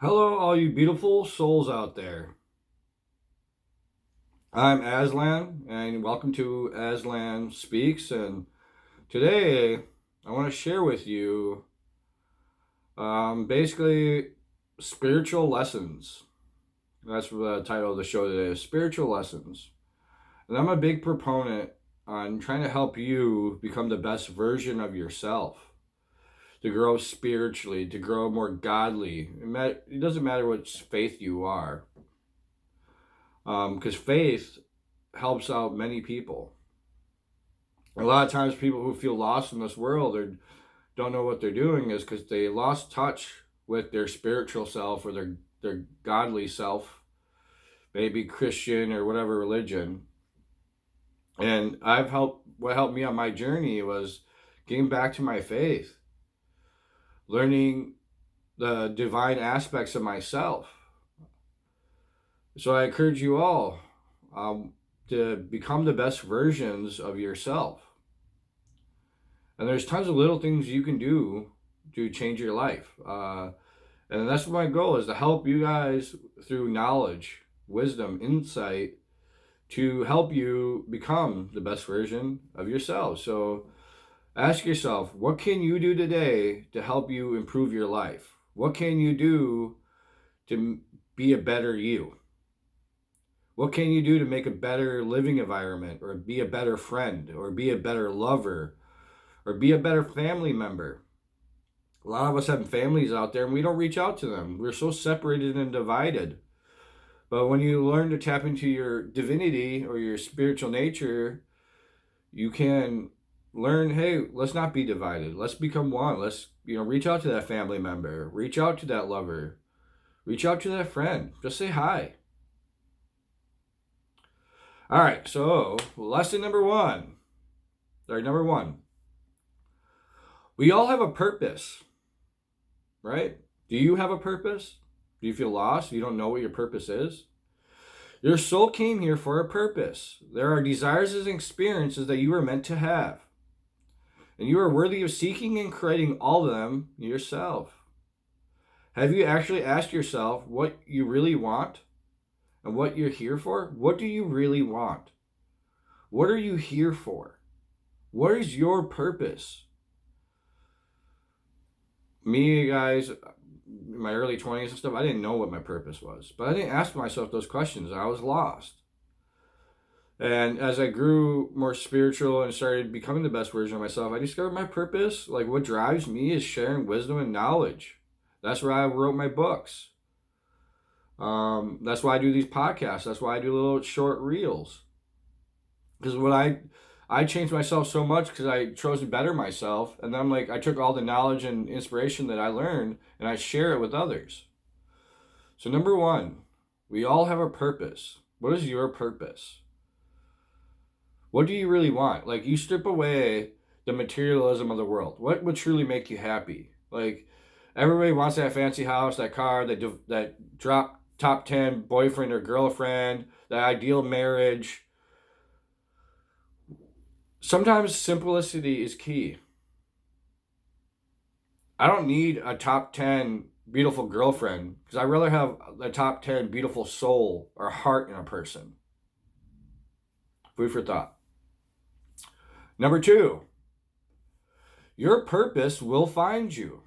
Hello, all you beautiful souls out there. I'm Aslan, and welcome to Aslan Speaks. And today, I want to share with you basically spiritual lessons. That's the title of the show today: is Spiritual Lessons. And I'm a big proponent on trying to help you become the best version of yourself, to grow spiritually, to grow more godly. It doesn't matter what faith you are, because faith helps out many people. A lot of times, people who feel lost in this world or don't know what they're doing is because they lost touch with their spiritual self or their godly self, maybe Christian or whatever religion. And what helped me on my journey was getting back to my faith, learning the divine aspects of myself. So I encourage you all to become the best versions of yourself. And there's tons of little things you can do to change your life. And that's my goal, is to help you guys through knowledge, wisdom, insight, to help you become the best version of yourself. So ask yourself, what can you do today to help you improve your life? What can you do to be a better you? What can you do to make a better living environment, or be a better friend, or be a better lover, or be a better family member? A lot of us have families out there and we don't reach out to them. We're so separated and divided. But when you learn to tap into your divinity or your spiritual nature, you can learn, hey, let's not be divided. Let's become one. Let's, reach out to that family member, reach out to that lover, reach out to that friend. Just say hi. All right, so lesson number one. Number one. We all have a purpose, right? Do you have a purpose? Do you feel lost? You don't know what your purpose is? Your soul came here for a purpose. There are desires and experiences that you are meant to have. And you are worthy of seeking and creating all of them yourself. Have you actually asked yourself what you really want and what you're here for? What do you really want? What are you here for? What is your purpose? Me, guys, in my early 20s and stuff, I didn't know what my purpose was. But I didn't ask myself those questions. I was lost. And as I grew more spiritual and started becoming the best version of myself, I discovered my purpose. Like, what drives me is sharing wisdom and knowledge. That's why I wrote my books. That's why I do these podcasts. That's why I do little short reels. Because when I changed myself so much because I chose to better myself. And then I took all the knowledge and inspiration that I learned and I share it with others. So number one, we all have a purpose. What is your purpose? What do you really want? You strip away the materialism of the world. What would truly make you happy? Everybody wants that fancy house, that car, that drop top 10 boyfriend or girlfriend, that ideal marriage. Sometimes simplicity is key. I don't need a top 10 beautiful girlfriend because I'd rather have a top 10 beautiful soul or heart in a person. Food for thought. Number two, your purpose will find you.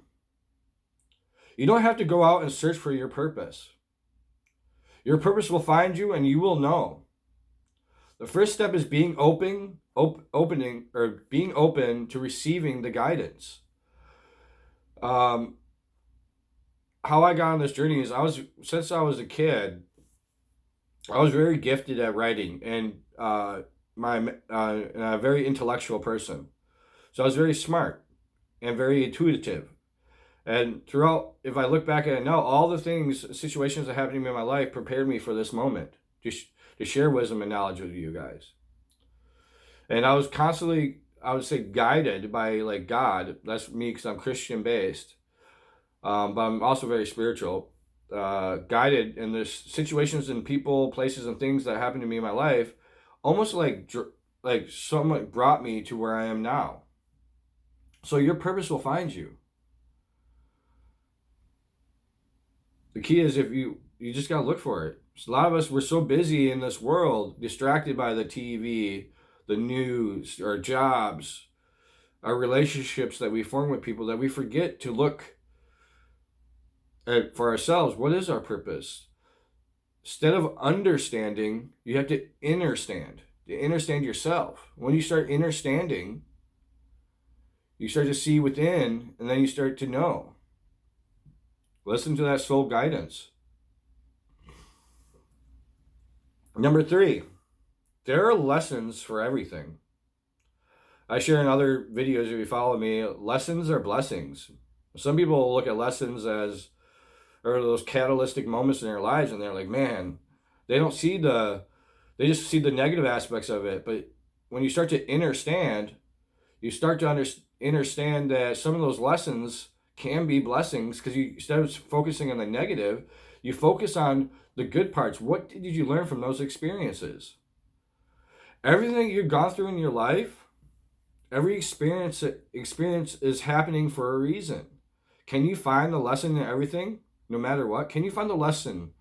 You don't have to go out and search for your purpose. Your purpose will find you and you will know. The first step is being open to receiving the guidance. How I got on this journey is since I was a kid, I was very gifted at writing and a very intellectual person. So I was very smart. and very intuitive. And throughout, if I look back at it now, all the things, situations that happened to me in my life prepared me for this moment to share wisdom and knowledge with you guys. And I was constantly, I would say, guided by like God. That's me because I'm Christian based, but I'm also very spiritual. Guided in this situations and people, places, and things that happened to me in my life, almost like someone brought me to where I am now. So your purpose will find you. The key is if you just gotta look for it. So a lot of us, we're so busy in this world, distracted by the TV, the news, our jobs, our relationships that we form with people, that we forget to look at for ourselves. What is our purpose? Instead of understanding, you have to understand. To understand yourself. When you start understanding, you start to see within, and then you start to know. Listen to that soul guidance. Number 3, there are lessons for everything. I share in other videos, if you follow me, lessons are blessings. Some people look at lessons as, or those catalytic moments in their lives, and they're like, man, they just see the negative aspects of it. But when you start to understand, you start to understand that some of those lessons can be blessings, because you, instead of focusing on the negative, you focus on the good parts. What did you learn from those experiences? Everything you've gone through in your life, every experience is happening for a reason. Can you find the lesson in everything, no matter what? Can you find the lesson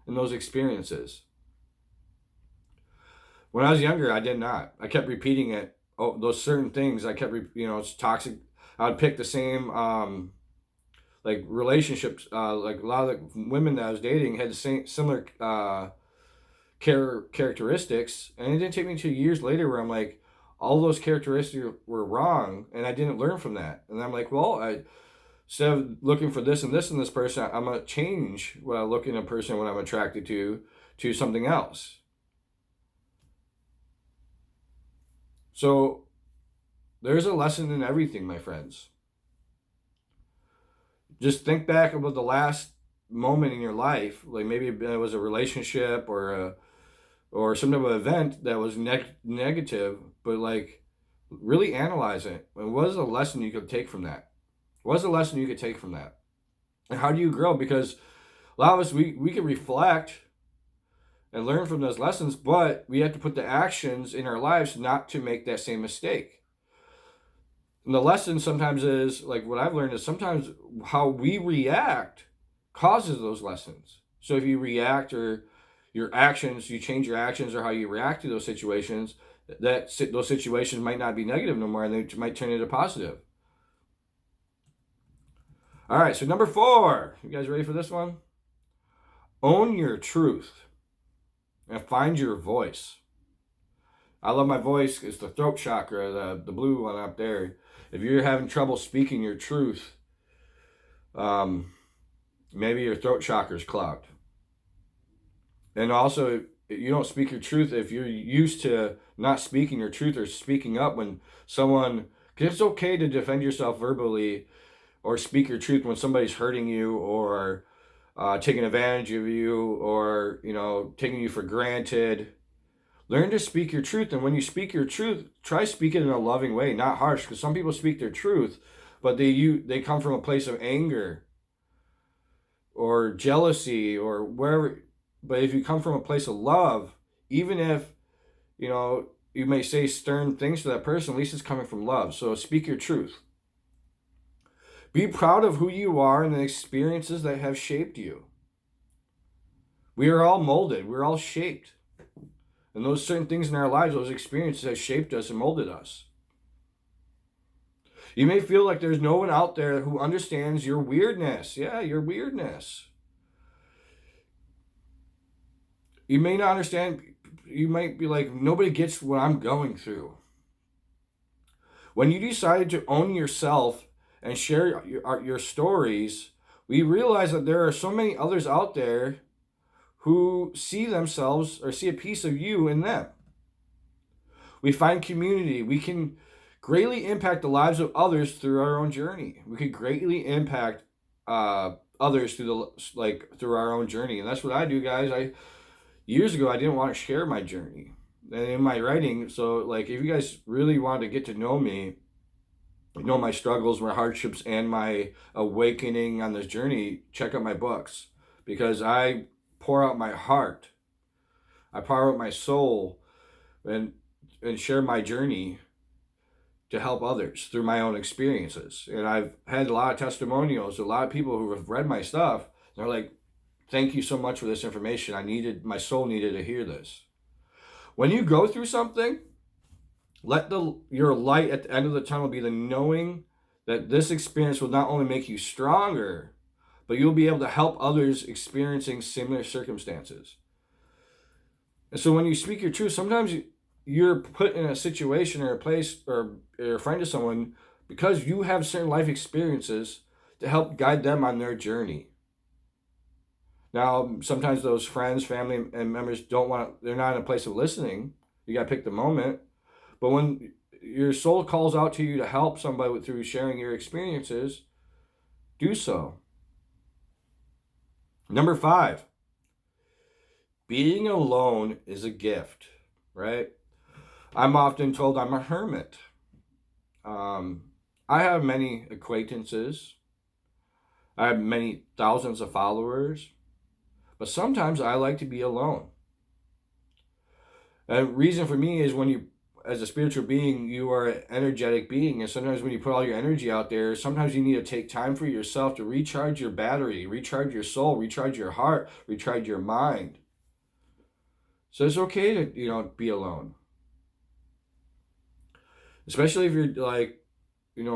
in those experiences? When I was younger, I did not. I kept repeating it. Oh, those certain things. I kept, it's toxic. I would pick the same, like relationships. Like a lot of the women that I was dating had the same similar characteristics, and it didn't take me 2 years later where I'm like, all those characteristics were wrong, and I didn't learn from that. And I'm like, well, instead of looking for this and this in this person, I'm gonna change what I look in a person when I'm attracted to something else. So there's a lesson in everything, my friends. Just think back about the last moment in your life, like maybe it was a relationship or some type of event that was negative, but like really analyze it. And what is the lesson you could take from that? What's the lesson you could take from that? And how do you grow? Because a lot of us, we can reflect and learn from those lessons, but we have to put the actions in our lives not to make that same mistake. And the lesson sometimes is, like what I've learned is sometimes how we react causes those lessons. So if you react, or your actions, you change your actions or how you react to those situations, those situations might not be negative no more, and they might turn into positive. All right, so number 4, you guys ready for this one? Own your truth and find your voice. I love my voice. It's the throat chakra, the blue one up there. If you're having trouble speaking your truth, maybe your throat chakra is clogged. And also, you don't speak your truth if you're used to not speaking your truth or speaking up when someone, because it's okay to defend yourself verbally or speak your truth when somebody's hurting you or taking advantage of you or, taking you for granted. Learn to speak your truth. And when you speak your truth, try speaking in a loving way, not harsh, because some people speak their truth, but they come from a place of anger or jealousy or wherever. But if you come from a place of love, even if, you may say stern things to that person, at least it's coming from love. So speak your truth. Be proud of who you are and the experiences that have shaped you. We are all molded. We're all shaped. And those certain things in our lives, those experiences have shaped us and molded us. You may feel like there's no one out there who understands your weirdness. Yeah, your weirdness. You may not understand. You might be like, nobody gets what I'm going through. When you decided to own yourself and share your stories, we realize that there are so many others out there who see themselves or see a piece of you in them. We find community. We can greatly impact the lives of others through our own journey. We could greatly impact others through our own journey, and that's what I do, guys. Years ago, I didn't want to share my journey, and in my writing. So, like, if you guys really want to get to know me, know my struggles, my hardships, and my awakening on this journey, check out my books, because I pour out my heart, I pour out my soul, and share my journey to help others through my own experiences. And I've had a lot of testimonials, a lot of people who have read my stuff. They're like, "Thank you so much for this information. My soul needed to hear this." When you go through something, let your light at the end of the tunnel be the knowing that this experience will not only make you stronger, but you'll be able to help others experiencing similar circumstances. And so when you speak your truth, sometimes you're put in a situation or a place or a friend to someone because you have certain life experiences to help guide them on their journey. Now, sometimes those friends, family, and members they're not in a place of listening. You got to pick the moment. But when your soul calls out to you to help somebody through sharing your experiences, do so. Number 5, being alone is a gift, right? I'm often told I'm a hermit. I have many acquaintances. I have many thousands of followers. But sometimes I like to be alone. And the reason for me is as a spiritual being, you are an energetic being. And sometimes when you put all your energy out there, sometimes you need to take time for yourself to recharge your battery, recharge your soul, recharge your heart, recharge your mind. So it's okay to, be alone. Especially if you're like,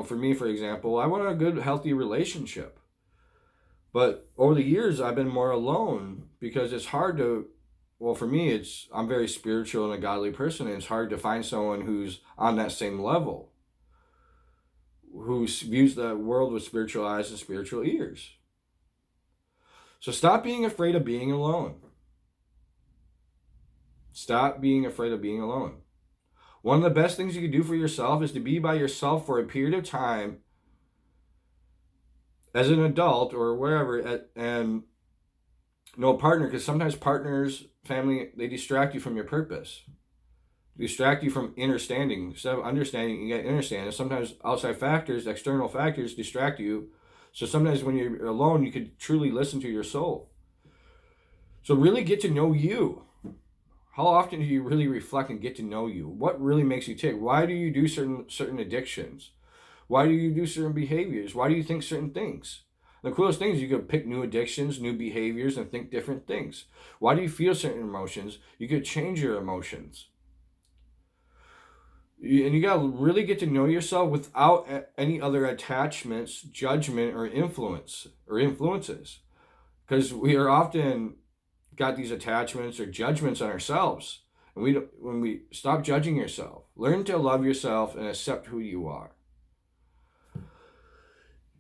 for me, for example, I want a good, healthy relationship. But over the years, I've been more alone because it's hard for me, I'm very spiritual and a godly person, and it's hard to find someone who's on that same level, who views the world with spiritual eyes and spiritual ears. So stop being afraid of being alone. Stop being afraid of being alone. One of the best things you can do for yourself is to be by yourself for a period of time as an adult or wherever, and no partner, because sometimes partners, family, they distract you from your purpose. Distract you from understanding. Instead of understanding, you get understanding. Sometimes outside factors, external factors distract you. So sometimes when you're alone, you could truly listen to your soul. So really get to know you. How often do you really reflect and get to know you? What really makes you tick? Why do you do certain addictions? Why do you do certain behaviors? Why do you think certain things? The coolest thing is you could pick new addictions, new behaviors, and think different things. Why do you feel certain emotions? You could change your emotions. And you got to really get to know yourself without any other attachments, judgment, or influences. Because we are often got these attachments or judgments on ourselves. And when we stop judging yourself, learn to love yourself and accept who you are.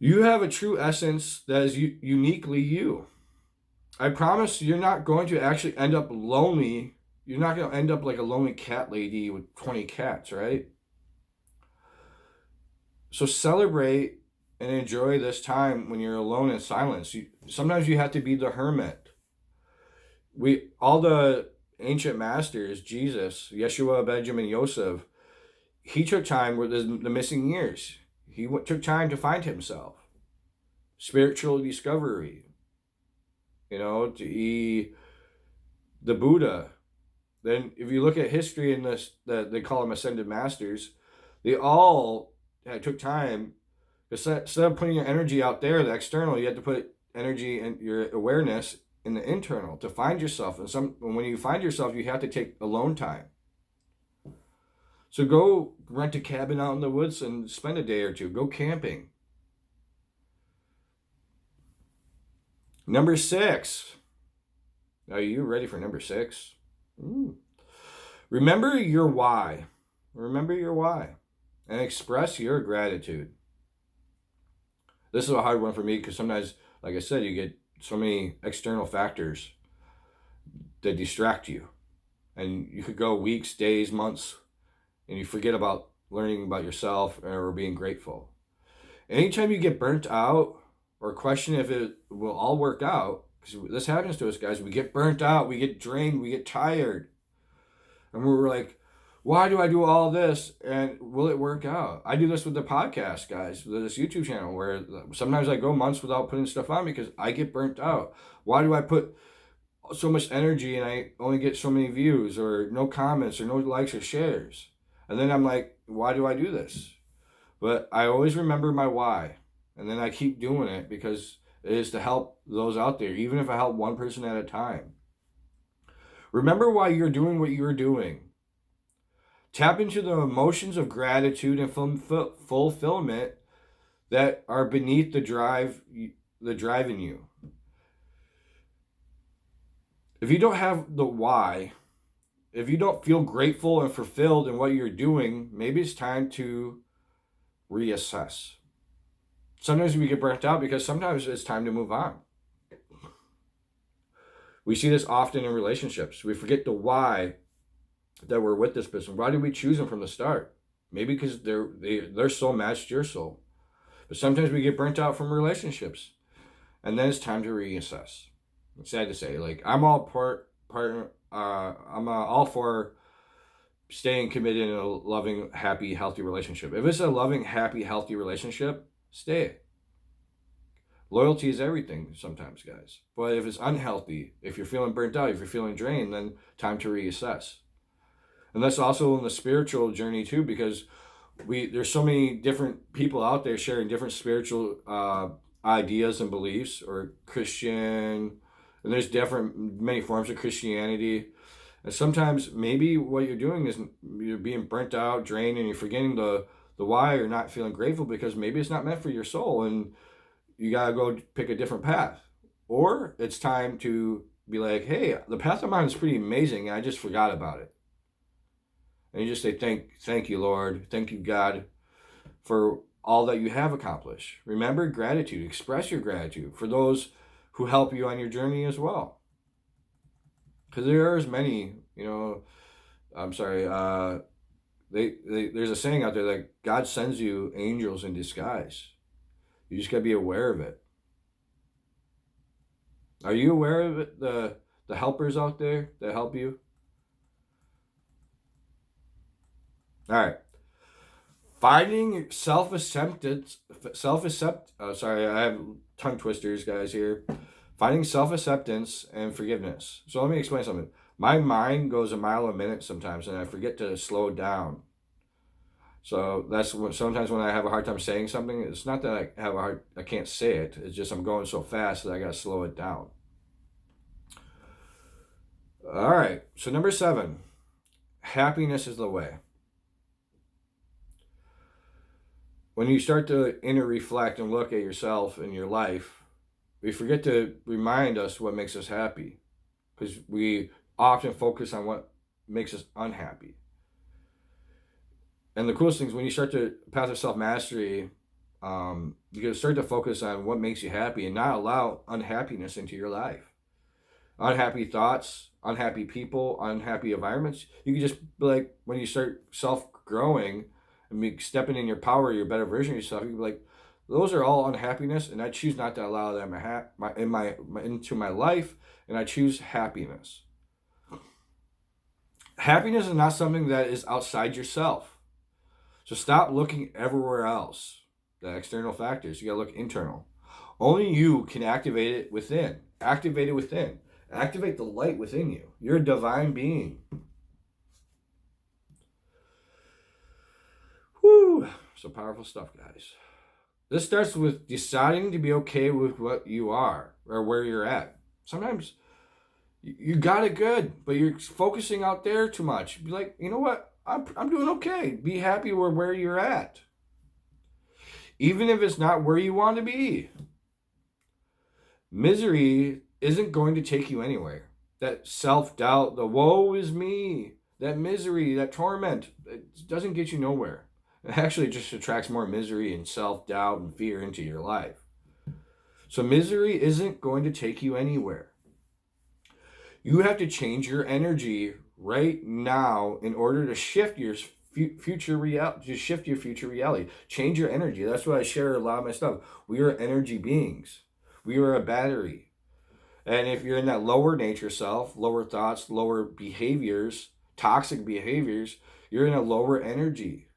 You have a true essence that is uniquely you. I promise you're not going to actually end up lonely. You're not going to end up like a lonely cat lady with 20 cats, right? So celebrate and enjoy this time when you're alone in silence. Sometimes you have to be the hermit. All the ancient masters, Jesus, Yeshua, Benjamin, Yosef, he took time with the missing years. He took time to find himself. Spiritual discovery. The Buddha. Then if you look at history in this, they call them ascended masters, they all took time. Instead of putting your energy out there, the external, you have to put energy and your awareness in the internal to find yourself. And when you find yourself, you have to take alone time. So go rent a cabin out in the woods and spend a day or two. Go camping. Number 6. Are you ready for number 6? Remember your why. Remember your why. And express your gratitude. This is a hard one for me because sometimes, like I said, you get so many external factors that distract you. And you could go weeks, days, months, and you forget about learning about yourself or being grateful. Anytime you get burnt out or question if it will all work out, because this happens to us guys, we get burnt out, we get drained, we get tired. And we're like, why do I do all this? And will it work out? I do this with the podcast, guys, with this YouTube channel, where sometimes I go months without putting stuff on because I get burnt out. Why do I put so much energy and I only get so many views or no comments or no likes or shares? And then I'm like, why do I do this? But I always remember my why. And then I keep doing it because it is to help those out there, even if I help one person at a time. Remember why you're doing what you're doing. Tap into the emotions of gratitude and fulfillment that are beneath the drive in you. If you don't have the why, if you don't feel grateful and fulfilled in what you're doing, maybe it's time to reassess. Sometimes we get burnt out because sometimes it's time to move on. We see this often in relationships. We forget the why that we're with this person. Why did we choose them from the start? Maybe because their soul matched your soul. But sometimes we get burnt out from relationships, and then it's time to reassess. It's sad to say, like I'm all all for staying committed in a loving, happy, healthy relationship. If it's a loving, happy, healthy relationship, stay. Loyalty is everything sometimes, guys. But if it's unhealthy, if you're feeling burnt out, if you're feeling drained, then time to reassess. And that's also in the spiritual journey too, because there's so many different people out there sharing different spiritual ideas and beliefs, or Christian, and there's many forms of Christianity. And sometimes maybe what you're doing is you're being burnt out, drained, and you're forgetting the why, or not feeling grateful because maybe it's not meant for your soul and you gotta go pick a different path. Or it's time to be like, hey, the path I'm on is pretty amazing and I just forgot about it. And you just say, thank you, Lord. Thank you, God, for all that you have accomplished. Remember gratitude. Express your gratitude for those who help you on your journey as well. Because there is many, there's a saying out there that God sends you angels in disguise. You just gotta be aware of it. Are you aware of it? The helpers out there that help you? All right. Finding self-acceptance. Sorry, I have tongue twisters, guys, here. Finding self-acceptance and forgiveness. So let me explain something. My mind goes a mile a minute sometimes, and I forget to slow down. So that's sometimes when I have a hard time saying something, it's not that I can't say it. It's just I'm going so fast that I got to slow it down. All right. So number 7, happiness is the way. When you start to inner reflect and look at yourself and your life, we forget to remind us what makes us happy, because we often focus on what makes us unhappy. And the coolest thing is when you start to path of self-mastery, you can start to focus on what makes you happy and not allow unhappiness into your life. Unhappy thoughts, unhappy people, unhappy environments. You can just be like, when you start self-growing and stepping in your power, your better version of yourself, you can be like, those are all unhappiness, and I choose not to allow them into my life, and I choose happiness. Happiness is not something that is outside yourself. So stop looking everywhere else, the external factors. You gotta look internal. Only you can activate it within. Activate it within. Activate the light within you. You're a divine being. Whew. Some powerful stuff, guys. This starts with deciding to be okay with what you are or where you're at. Sometimes you got it good, but you're focusing out there too much. Be like, you know what? I'm doing okay. Be happy with where you're at. Even if it's not where you want to be. Misery isn't going to take you anywhere. That self-doubt, the woe is me, that misery, that torment, it doesn't get you nowhere. It actually just attracts more misery and self-doubt and fear into your life. So misery isn't going to take you anywhere. You have to change your energy right now in order to shift your future reality, just shift your future reality, change your energy. That's why I share a lot of my stuff. We are energy beings. We are a battery. And if you're in that lower nature self, lower thoughts, lower behaviors, toxic behaviors, you're in a lower energy.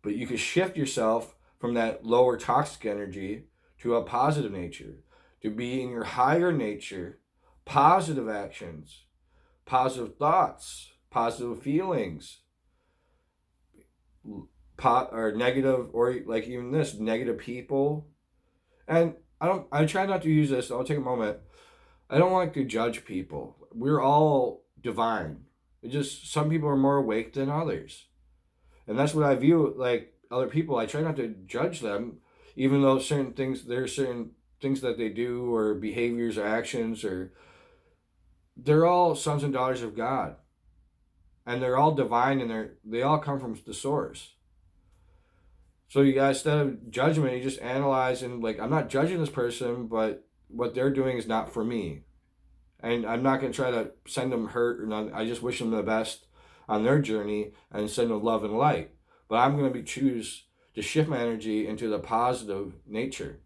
But you can shift yourself from that lower toxic energy to a positive nature, to be in your higher nature, positive actions, positive thoughts, positive feelings, or negative, or like even this, negative people. And I try not to use this. I'll take a moment. I don't like to judge people. We're all divine. It just, some people are more awake than others. And that's what I view, like other people. I try not to judge them, even though there are certain things that they do, or behaviors or actions, or they're all sons and daughters of God. And they're all divine, and they all come from the source. So you guys, instead of judgment, you just analyze, and like, I'm not judging this person, but what they're doing is not for me. And I'm not going to try to send them hurt or nothing. I just wish them the best on their journey and send them love and light. But I'm going to choose to shift my energy into the positive nature.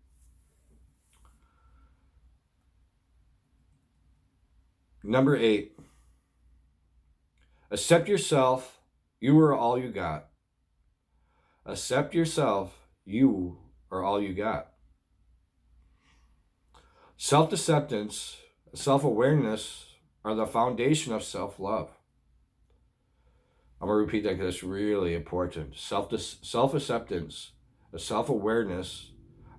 Number 8, accept yourself. You are all you got. Accept yourself. You are all you got. Self-acceptance, self-awareness are the foundation of self-love. I'm going to repeat that because it's really important. Self-acceptance, self-awareness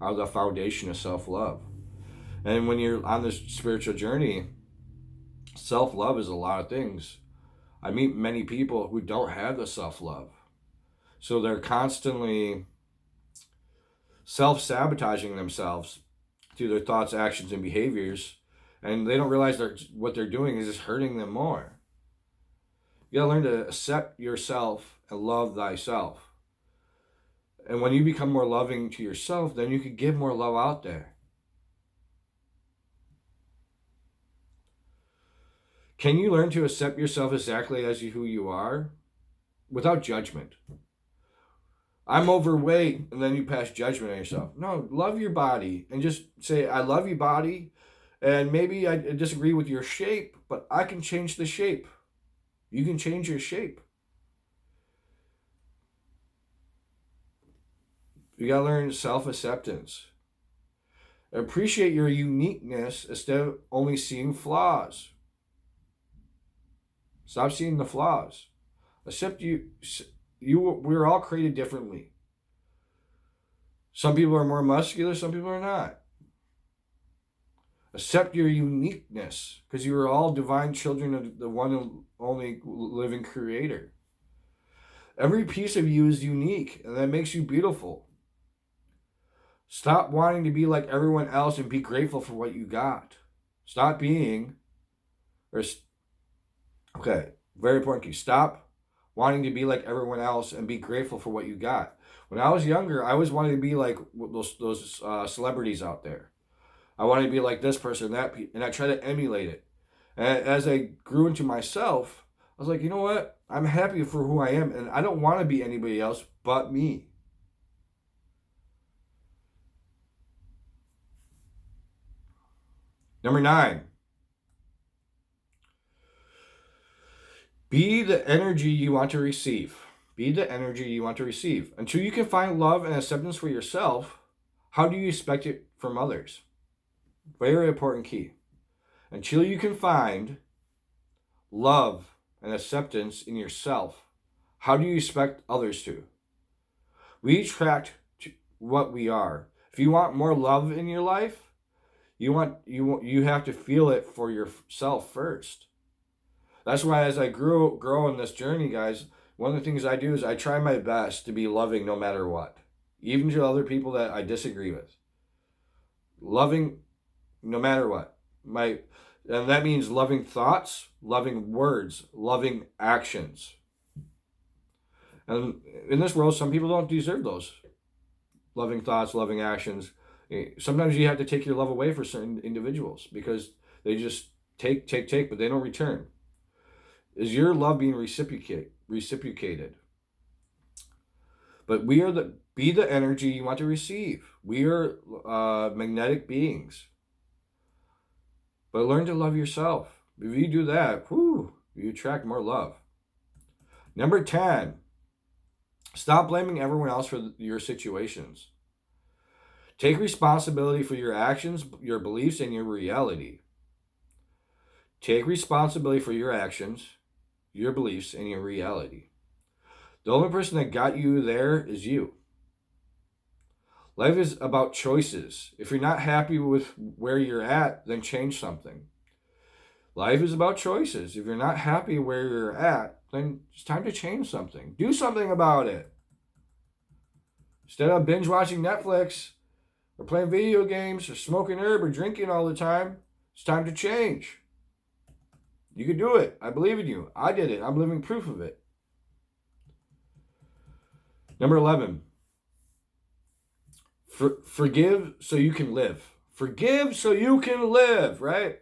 are the foundation of self-love. And when you're on this spiritual journey, self-love is a lot of things. I meet many people who don't have the self-love. So they're constantly self-sabotaging themselves through their thoughts, actions, and behaviors. And they don't realize what they're doing is just hurting them more. You gotta learn to accept yourself and love thyself. And when you become more loving to yourself, then you can give more love out there. Can you learn to accept yourself exactly as who you are without judgment? I'm overweight, and then you pass judgment on yourself. No, love your body and just say, I love you, body, and maybe I disagree with your shape, but I can change the shape. You can change your shape. You gotta learn self-acceptance. Appreciate your uniqueness instead of only seeing flaws. Stop seeing the flaws. Accept you. We're all created differently. Some people are more muscular, some people are not. Accept your uniqueness, because you are all divine children of the one and only living creator. Every piece of you is unique, and that makes you beautiful. Stop wanting to be like everyone else and be grateful for what you got. Stop being, very important key. Stop wanting to be like everyone else and be grateful for what you got. When I was younger, I always wanted to be like those celebrities out there. I wanted to be like this person, and I tried to emulate it. And as I grew into myself, I was like, you know what? I'm happy for who I am, and I don't want to be anybody else but me. Number 9. Be the energy you want to receive. Be the energy you want to receive. Until you can find love and acceptance for yourself, how do you expect it from others? Very important key. Until you can find love and acceptance in yourself, how do you expect others to? We attract what we are. If you want more love in your life, you have to feel it for yourself first. That's why as I grow in this journey, guys, one of the things I do is I try my best to be loving no matter what. Even to other people that I disagree with. Loving no matter what. And that means loving thoughts, loving words, loving actions. And in this world, some people don't deserve those. Loving thoughts, loving actions. Sometimes you have to take your love away for certain individuals because they just take, but they don't return. Is your love being reciprocated? reciprocated. But be the energy you want to receive. We are magnetic beings. But learn to love yourself. If you do that, you attract more love. Number 10, stop blaming everyone else for your situations. Take responsibility for your actions, your beliefs, and your reality. Take responsibility for your actions, your beliefs, and your reality. The only person that got you there is you. Life is about choices. If you're not happy with where you're at, then change something. Life is about choices. If you're not happy where you're at, then it's time to change something. Do something about it. Instead of binge watching Netflix or playing video games or smoking herb or drinking all the time, it's time to change. You can do it. I believe in you. I did it. I'm living proof of it. Number 11, forgive so you can live. Forgive so you can live, right?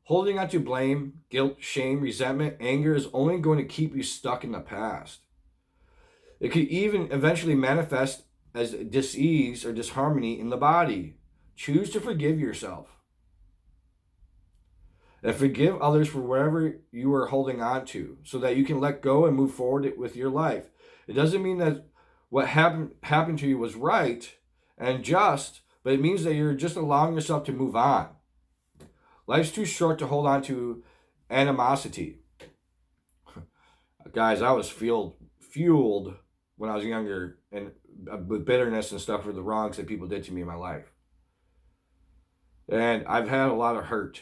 Holding on to blame, guilt, shame, resentment, anger is only going to keep you stuck in the past. It could even eventually manifest as dis-ease or disharmony in the body. Choose to forgive yourself. And forgive others for whatever you are holding on to so that you can let go and move forward with your life. It doesn't mean that what happened to you was right and just, but it means that you're just allowing yourself to move on. Life's too short to hold on to animosity. Guys, I was fueled when I was younger and with bitterness and stuff for the wrongs that people did to me in my life. And I've had a lot of hurt,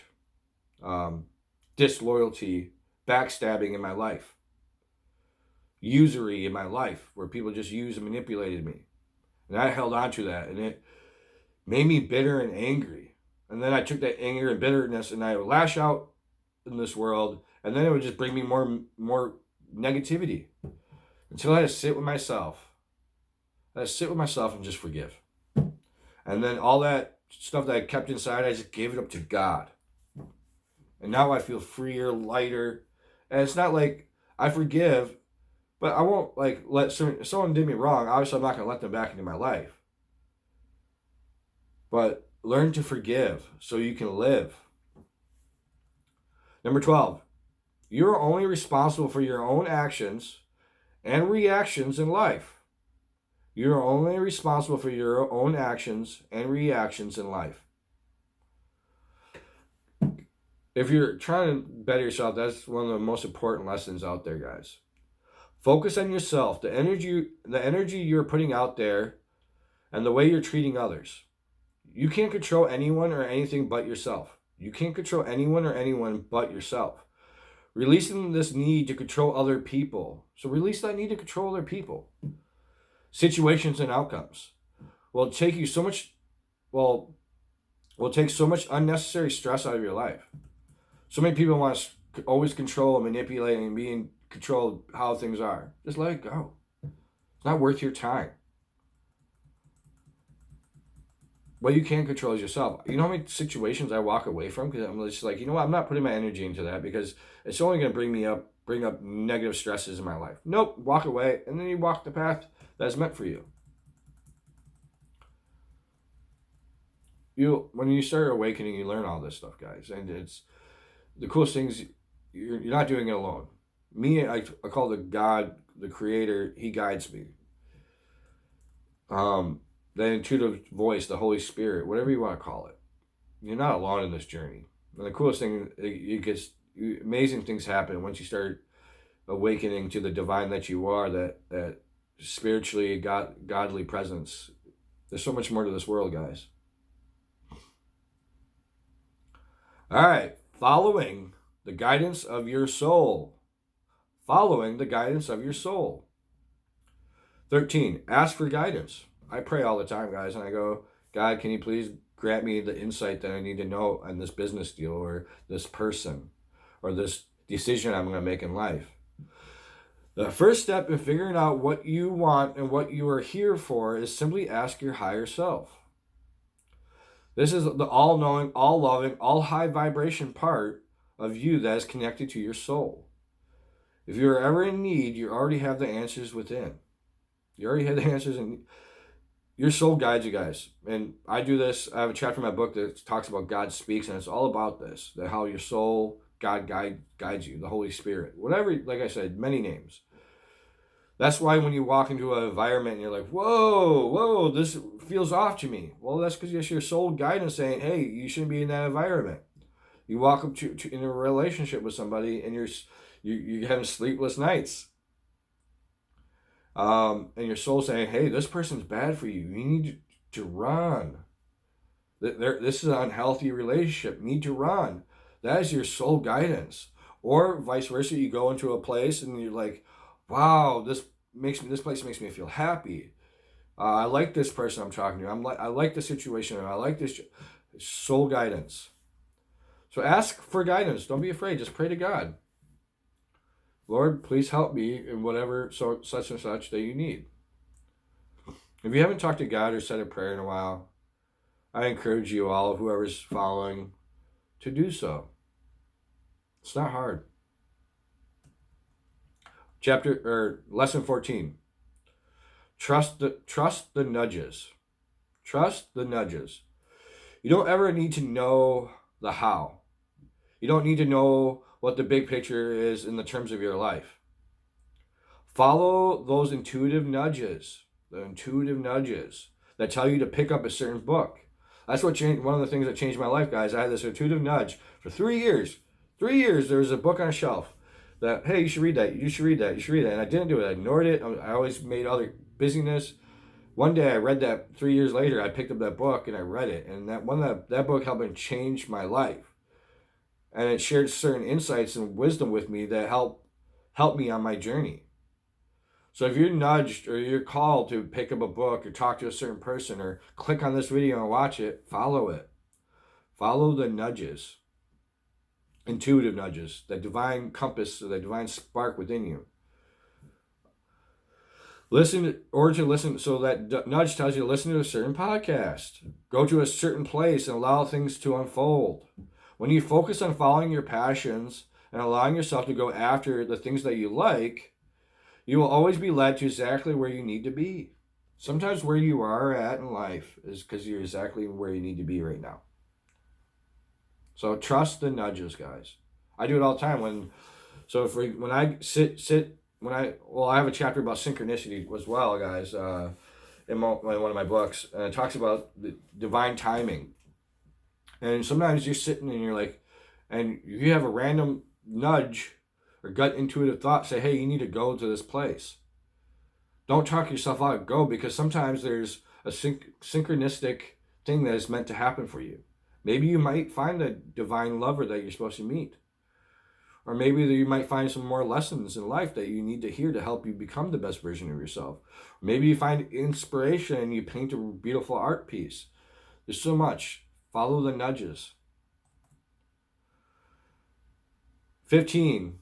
disloyalty, backstabbing in my life. Usury in my life where people just used and manipulated me. And I held on to that and it made me bitter and angry. And then I took that anger and bitterness and I would lash out in this world and then it would just bring me more negativity until I had to sit with myself. I had to sit with myself and just forgive. And then all that stuff that I kept inside, I just gave it up to God. And now I feel freer, lighter. And it's not like I forgive, but I won't let someone did me wrong. Obviously, I'm not going to let them back into my life. But learn to forgive so you can live. Number 12, you're only responsible for your own actions and reactions in life. You're only responsible for your own actions and reactions in life. If you're trying to better yourself, that's one of the most important lessons out there, guys. Focus on yourself, the energy you're putting out there, and the way you're treating others. You can't control anyone or anything but yourself. You can't control anyone or anyone but yourself. Releasing this need to control other people. So release that need to control other people. Situations and outcomes. Will take so much unnecessary stress out of your life. So many people want to always control and manipulate and be in control of how things are. Just let it go. It's not worth your time. What you can control is yourself. You know how many situations I walk away from because I'm just like, you know what, I'm not putting my energy into that because it's only going to bring up negative stresses in my life. Nope, walk away, and then you walk the path that's meant for you. When you start awakening, you learn all this stuff, guys, and it's the coolest things. You're not doing it alone. Me, I call the creator, he guides me. The intuitive voice, the Holy Spirit, whatever you want to call it. You're not alone in this journey. And the coolest thing, amazing things happen once you start awakening to the divine that you are, that spiritually godly presence. There's so much more to this world, guys. All right, following the guidance of your soul. Following the guidance of your soul. 13, ask for guidance. I pray all the time, guys, and I go, God, can you please grant me the insight that I need to know on this business deal or this person or this decision I'm going to make in life? The first step in figuring out what you want and what you are here for is simply ask your higher self. This is the all-knowing, all-loving, all-high vibration part of you that is connected to your soul. If you're ever in need, you already have the answers within. You already have the answers, and your soul guides you, guys. And I do this. I have a chapter in my book that talks about God speaks, and it's all about this, that how your soul, God guides you, the Holy Spirit. Whatever, like I said, many names. That's why when you walk into an environment and you're like, whoa, this feels off to me. Well, that's because it's your soul guidance saying, hey, you shouldn't be in that environment. You walk up to in a relationship with somebody and you're having sleepless nights. And your soul saying, hey, this person's bad for you. You need to run. This is an unhealthy relationship. You need to run. That is your soul guidance. Or vice versa, you go into a place and you're like, wow, this place makes me feel happy. I like this person I'm talking to. I like the situation. I like this soul guidance. So ask for guidance. Don't be afraid. Just pray to God. Lord, please help me in whatever such and such that you need. If you haven't talked to God or said a prayer in a while, I encourage you all, whoever's following, to do so. It's not hard. Lesson 14. Trust the nudges. Trust the nudges. You don't ever need to know the how. You don't need to know what the big picture is in the terms of your life. Follow those intuitive nudges, the intuitive nudges that tell you to pick up a certain book. That's what changed. One of the things that changed my life, guys. I had this intuitive nudge for 3 years. 3 years, there was a book on a shelf that, hey, you should read that. You should read that. You should read that. And I didn't do it. I ignored it. I always made other busyness. One day I read that. 3 years later, I picked up that book and I read it. And that book helped me change my life. And it shared certain insights and wisdom with me that helped me on my journey. So if you're nudged or you're called to pick up a book or talk to a certain person or click on this video and watch it, follow it. Follow the nudges. Intuitive nudges, the divine compass, the divine spark within you. So that nudge tells you to listen to a certain podcast. Go to a certain place and allow things to unfold. When you focus on following your passions and allowing yourself to go after the things that you like, you will always be led to exactly where you need to be. Sometimes where you are at in life is because you're exactly where you need to be right now. So trust the nudges, guys. I do it all the time. I have a chapter about synchronicity as well, guys, in one of my books, and it talks about the divine timing. And sometimes you're sitting and you're like, and you have a random nudge or gut intuitive thought say, hey, you need to go to this place. Don't talk yourself out, go, because sometimes there's a synchronistic thing that is meant to happen for you. Maybe you might find a divine lover that you're supposed to meet. Or maybe you might find some more lessons in life that you need to hear to help you become the best version of yourself. Maybe you find inspiration and you paint a beautiful art piece. There's so much. Follow the nudges. 15.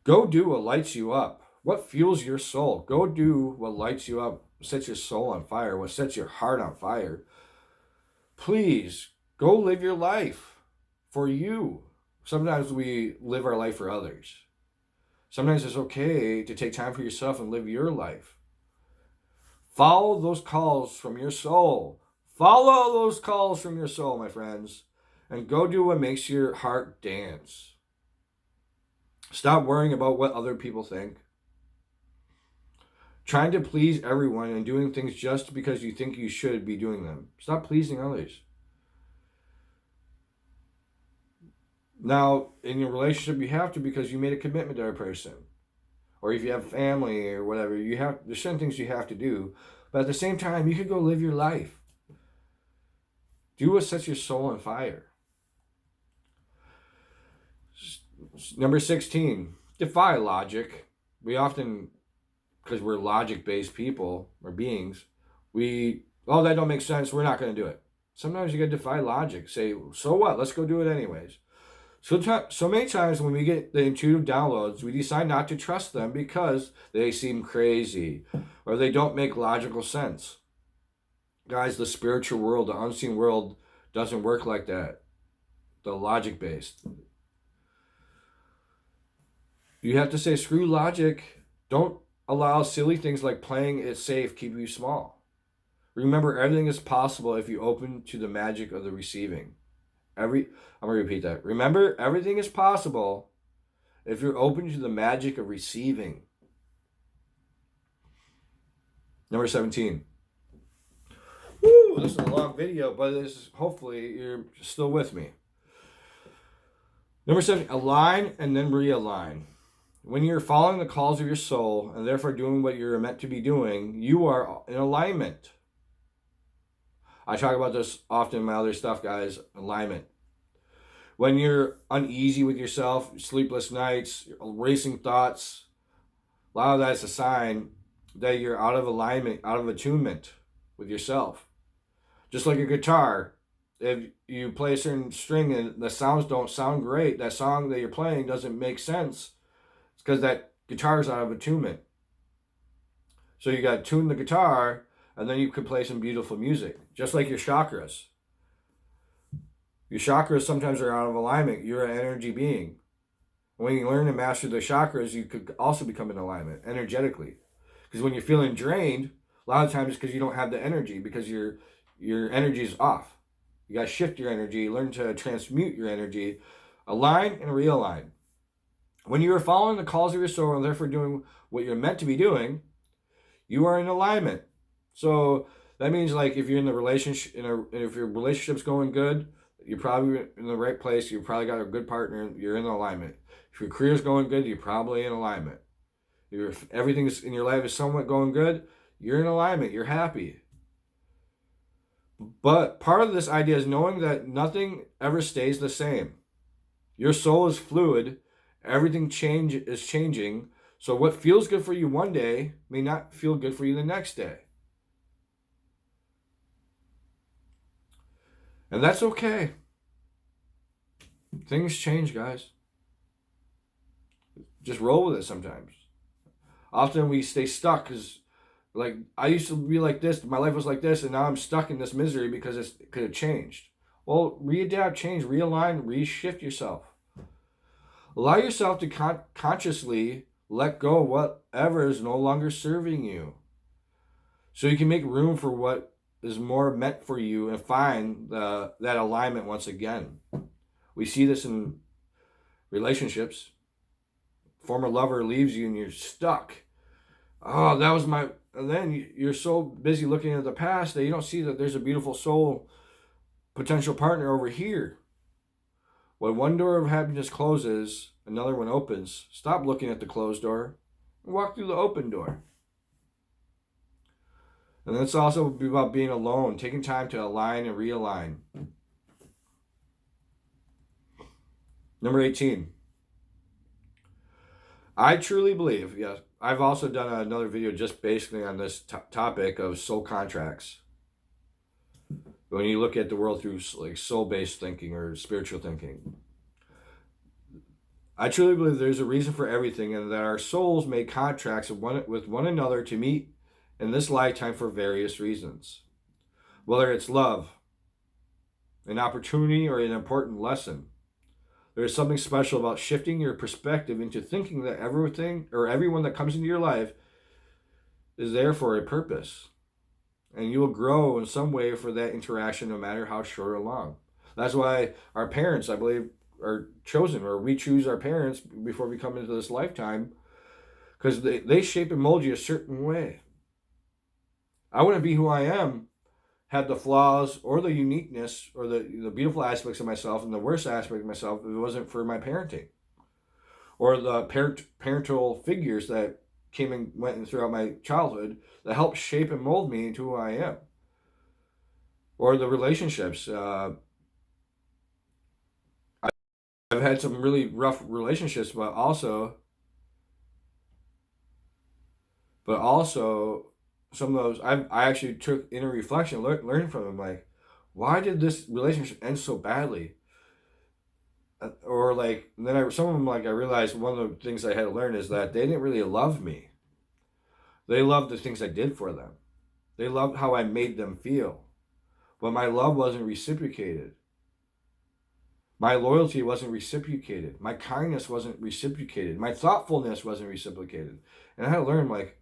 Go do what lights you up. What fuels your soul? Go do what lights you up, sets your soul on fire, what sets your heart on fire. Please, go live your life for you. Sometimes we live our life for others. Sometimes it's okay to take time for yourself and live your life. Follow those calls from your soul. Follow those calls from your soul, my friends, and go do what makes your heart dance. Stop worrying about what other people think. Trying to please everyone and doing things just because you think you should be doing them. Stop pleasing others. Now, in your relationship, you have to, because you made a commitment to a person. Or if you have family or whatever, there's certain things you have to do. But at the same time, you could go live your life. Do what sets your soul on fire. Number 16, defy logic. We often, because we're logic-based people or beings, that don't make sense, we're not going to do it. Sometimes you got to defy logic. Say, so what? Let's go do it anyways. So many times when we get the intuitive downloads, we decide not to trust them because they seem crazy or they don't make logical sense. Guys, the spiritual world, the unseen world doesn't work like that. The logic-based. You have to say, screw logic. Don't allow silly things like playing it safe keep you small. Remember, everything is possible if you open to the magic of the receiving. I'm going to repeat that. Remember, everything is possible if you're open to the magic of receiving. Number 17. Woo, this is a long video, but hopefully you're still with me. Number 7, align and then realign. When you're following the calls of your soul and therefore doing what you're meant to be doing, you are in alignment. I talk about this often in my other stuff, guys. Alignment. When you're uneasy with yourself, sleepless nights, racing thoughts, a lot of that's a sign that you're out of alignment, out of attunement with yourself. Just like a guitar, if you play a certain string and the sounds don't sound great, that song that you're playing doesn't make sense. It's because that guitar is out of attunement. So you got to tune the guitar, and then you can play some beautiful music. Just like your chakras. Your chakras sometimes are out of alignment. You're an energy being. When you learn to master the chakras, you could also become in alignment energetically. Because when you're feeling drained, a lot of times it's because you don't have the energy, because your energy is off. You got to shift your energy, learn to transmute your energy, align and realign. When you are following the calls of your soul and therefore doing what you're meant to be doing, you are in alignment. So that means, like, if you're in the relationship, if your relationship's going good, you're probably in the right place. You probably got a good partner. You're in alignment. If your career's going good, you're probably in alignment. If everything's in your life is somewhat going good, you're in alignment. You're happy. But part of this idea is knowing that nothing ever stays the same. Your soul is fluid. Everything is changing. So what feels good for you one day may not feel good for you the next day. And that's okay. Things change, guys. Just roll with it sometimes. Often we stay stuck because, like, I used to be like this, my life was like this, and now I'm stuck in this misery because it could have changed. Well, readapt, change, realign, reshift yourself. Allow yourself to consciously let go of whatever is no longer serving you, so you can make room for what is more meant for you and find that alignment once again. We see this in relationships. Former lover leaves you and you're stuck. Oh, that was my... And then you're so busy looking at the past that you don't see that there's a beautiful soul potential partner over here. When one door of happiness closes, another one opens. Stop looking at the closed door and walk through the open door. And it's also about being alone, taking time to align and realign. Number 18. I truly believe, yes, I've also done another video just basically on this topic of soul contracts. When you look at the world through like soul-based thinking or spiritual thinking. I truly believe there's a reason for everything, and that our souls make contracts with one another to meet in this lifetime for various reasons. Whether it's love, an opportunity, or an important lesson. There is something special about shifting your perspective into thinking that everything or everyone that comes into your life is there for a purpose. And you will grow in some way for that interaction, no matter how short or long. That's why our parents, I believe, are chosen, or we choose our parents before we come into this lifetime, because they shape and mold you a certain way. I wouldn't be who I am had the flaws or the uniqueness or the beautiful aspects of myself and the worst aspect of myself if it wasn't for my parenting. Or the parental figures that came and went throughout my childhood that helped shape and mold me into who I am. Or the relationships. I've had some really rough relationships, but also some of those, I actually took inner reflection, learning from them, like, why did this relationship end so badly? Or like, then some of them, like, I realized one of the things I had to learn is that they didn't really love me. They loved the things I did for them. They loved how I made them feel. But my love wasn't reciprocated. My loyalty wasn't reciprocated. My kindness wasn't reciprocated. My thoughtfulness wasn't reciprocated. And I had to learn, like,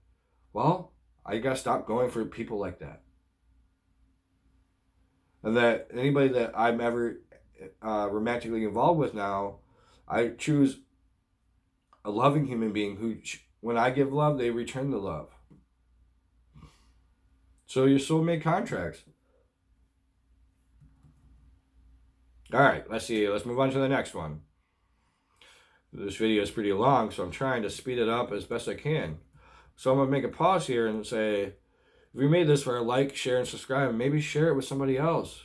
well, I got to stop going for people like that. And that anybody that I'm ever romantically involved with now, I choose a loving human being who, when I give love, they return the love. So your soulmate contracts. All right, let's see. Let's move on to the next one. This video is pretty long, so I'm trying to speed it up as best I can. So I'm going to make a pause here and say, if you made this for a like, share, and subscribe, maybe share it with somebody else.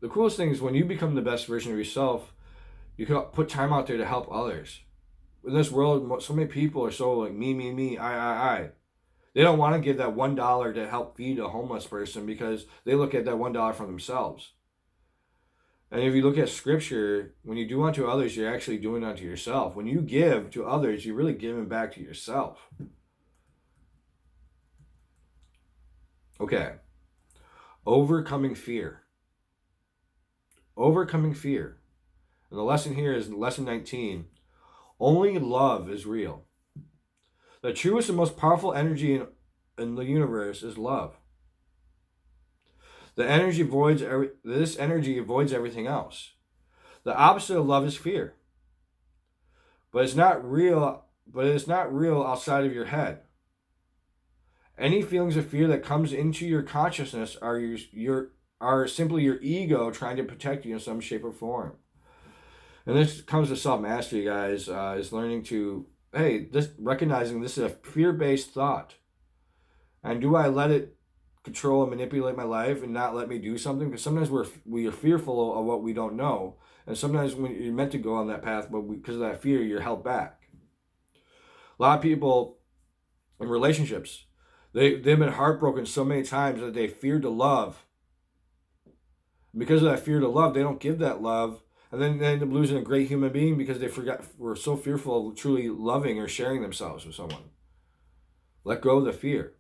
The coolest thing is when you become the best version of yourself, you can put time out there to help others. In this world, so many people are so like me, I. They don't want to give that $1 to help feed a homeless person because they look at that $1 for themselves. And if you look at scripture, when you do unto others, you're actually doing unto yourself. When you give to others, you're really giving back to yourself. Okay. Overcoming fear. Overcoming fear. And the lesson here is lesson 19. Only love is real. The truest and most powerful energy in the universe is love. This energy avoids everything else. The opposite of love is fear. But it's not real outside of your head. Any feelings of fear that comes into your consciousness are simply your ego trying to protect you in some shape or form. And this comes to self-mastery, guys, is learning to, recognizing this is a fear-based thought. And do I let it control and manipulate my life and not let me do something? Because sometimes we are fearful of what we don't know. And sometimes when you're meant to go on that path, but because of that fear, you're held back. A lot of people in relationships, they've been heartbroken so many times that they fear to love. Because of that fear to love, they don't give that love. And then they end up losing a great human being because were so fearful of truly loving or sharing themselves with someone. Let go of the fear.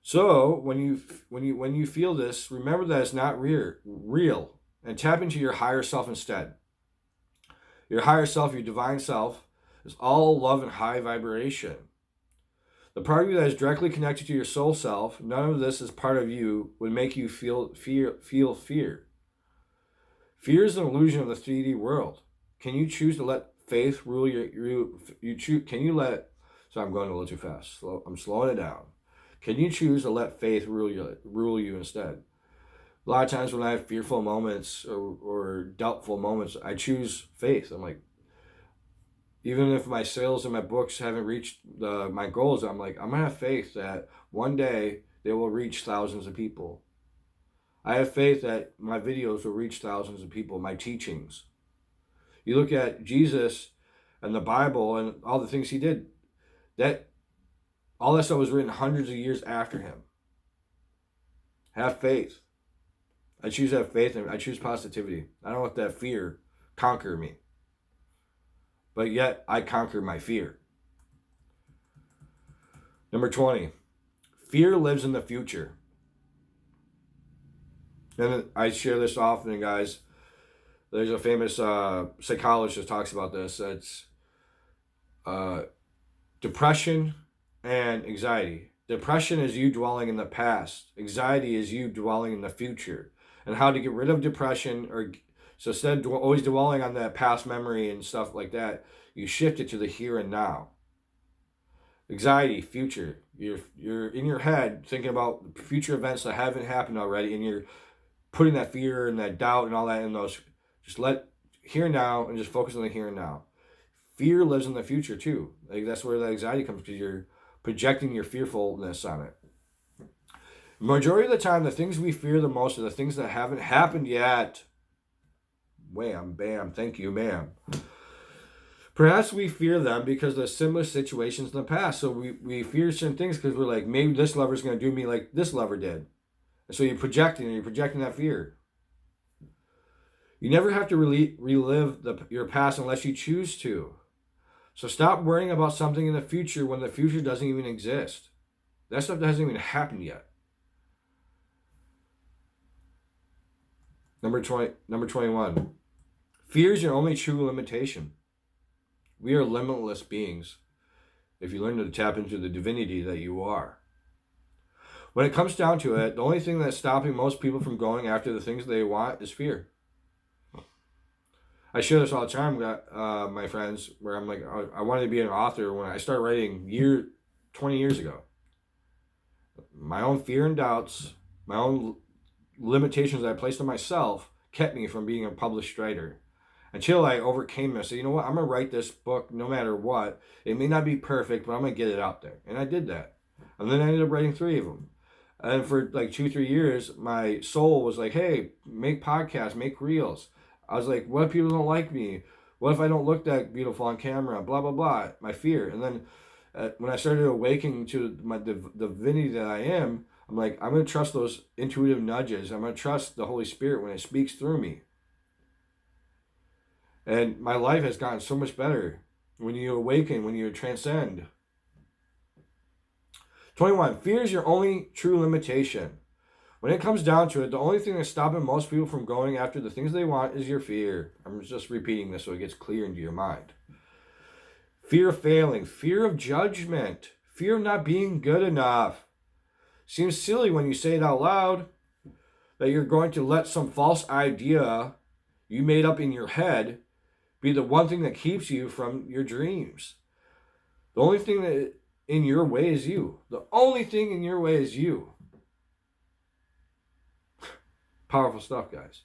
So when you feel this, remember that it's not real, and tap into your higher self instead. Your higher self, your divine self, is all love and high vibration. The part of you that is directly connected to your soul self, none of this is part of you, would make you feel fear. Fear is an illusion of the 3D world. Can you choose to let faith rule Can you let? So I'm going a little too fast. I'm slowing it down. Can you choose to let faith rule you instead? A lot of times when I have fearful moments or doubtful moments, I choose faith. I'm like, even if my sales and my books haven't reached my goals, I'm like, I'm going to have faith that one day they will reach thousands of people. I have faith that my videos will reach thousands of people, my teachings. You look at Jesus and the Bible and all the things he did, all that stuff was written hundreds of years after him. Have faith. I choose to have faith and I choose positivity. I don't let that fear conquer me. But yet I conquer my fear. Number 20. Fear lives in the future. And I share this often, guys. There's a famous psychologist that talks about this. It's depression and anxiety. Depression is you dwelling in the past. Anxiety is you dwelling in the future. And how to get rid of depression, so instead of always dwelling on that past memory and stuff like that, you shift it to the here and now. Anxiety, future. You're in your head thinking about future events that haven't happened already, and you're putting that fear and that doubt and all that in those. Just let here and now and just focus on the here and now. Fear lives in the future too. Like that's where the anxiety comes, because you're projecting your fearfulness on it. Majority of the time, the things we fear the most are the things that haven't happened yet. Wham, bam, thank you, ma'am. Perhaps we fear them because of similar situations in the past. So we fear certain things because we're like, maybe this lover's going to do me like this lover did. And so you're projecting that fear. You never have to relive your past unless you choose to. So stop worrying about something in the future when the future doesn't even exist. That stuff hasn't even happened yet. Number 21. Fear is your only true limitation. We are limitless beings if you learn to tap into the divinity that you are. When it comes down to it, the only thing that's stopping most people from going after the things they want is fear. I share this all the time, my friends, where I'm like, I wanted to be an author when I started writing 20 years ago. My own fear and doubts, my own limitations that I placed on myself kept me from being a published writer. Until I overcame them, I said, you know what, I'm going to write this book no matter what. It may not be perfect, but I'm going to get it out there. And I did that. And then I ended up writing 3 of them. And for like 2-3 years, my soul was like, hey, make podcasts, make reels. I was like, what if people don't like me? What if I don't look that beautiful on camera? Blah, blah, blah. My fear. And then when I started awakening to the divinity that I am, I'm like, I'm going to trust those intuitive nudges. I'm going to trust the Holy Spirit when it speaks through me. And my life has gotten so much better when you awaken, when you transcend. 21. Fear is your only true limitation. When it comes down to it, the only thing that's stopping most people from going after the things they want is your fear. I'm just repeating this so it gets clear into your mind. Fear of failing, fear of judgment, fear of not being good enough. Seems silly when you say it out loud that you're going to let some false idea you made up in your head be the one thing that keeps you from your dreams. The only thing that in your way is you. The only thing in your way is you. Powerful stuff, guys.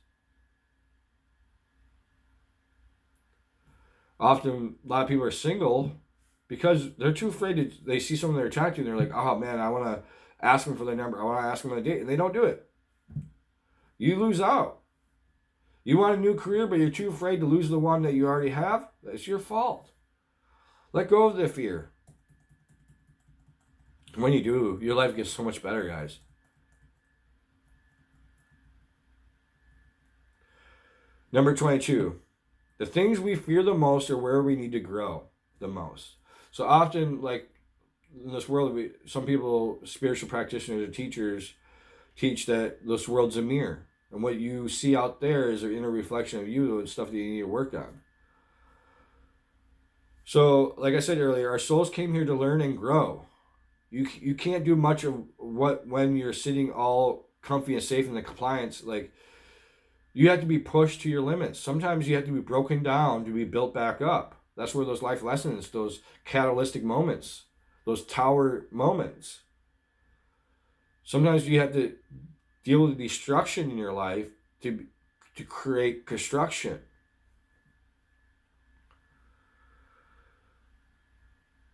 Often, a lot of people are single because they're too afraid to, they see someone they're attracted to and they're like, oh man, I want to ask them for their number. I want to ask them on a date. And they don't do it. You lose out. You want a new career, but you're too afraid to lose the one that you already have? That's your fault. Let go of the fear. When you do, your life gets so much better, guys. Number 22. The things we fear the most are where we need to grow the most. So often, like in this world, some people, spiritual practitioners or teachers, teach that this world's a mirror. And what you see out there is an inner reflection of you and stuff that you need to work on. So, like I said earlier, our souls came here to learn and grow. You can't do much of what when you're sitting all comfy and safe in the compliance. Like, you have to be pushed to your limits. Sometimes you have to be broken down to be built back up. That's where those life lessons, those catalytic moments, those tower moments. Sometimes you have to deal with destruction in your life to create construction.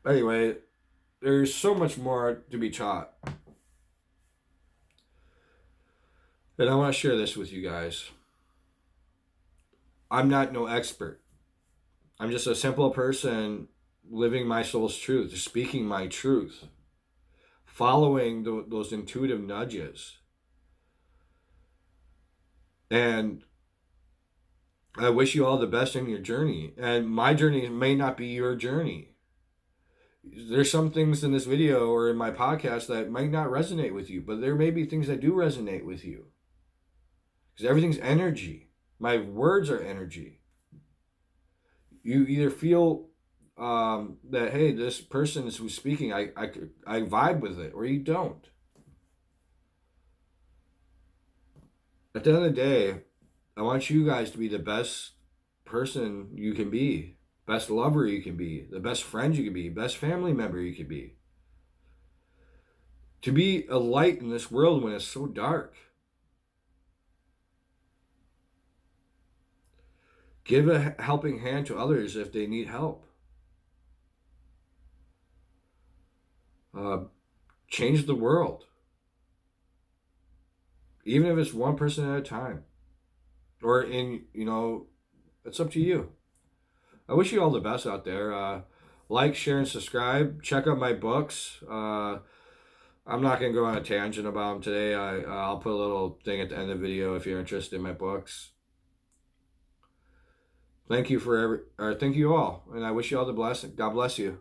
Anyway, there's so much more to be taught. And I want to share this with you guys. I'm not no expert. I'm just a simple person living my soul's truth, speaking my truth, following those intuitive nudges. And I wish you all the best in your journey. And my journey may not be your journey. There's some things in this video or in my podcast that might not resonate with you, but there may be things that do resonate with you. Because everything's energy. My words are energy. You either feel that, hey, this person who's speaking, I vibe with it, or you don't. At the end of the day, I want you guys to be the best person you can be, best lover you can be, the best friend you can be, best family member you can be. To be a light in this world when it's so dark. Give a helping hand to others if they need help. Change the world. Even if it's one person at a time. Or it's up to you. I wish you all the best out there. Like, share, and subscribe. Check out my books. I'm not going to go on a tangent about them today. I'll put a little thing at the end of the video if you're interested in my books. Thank you all, and I wish you all the blessing. God bless you.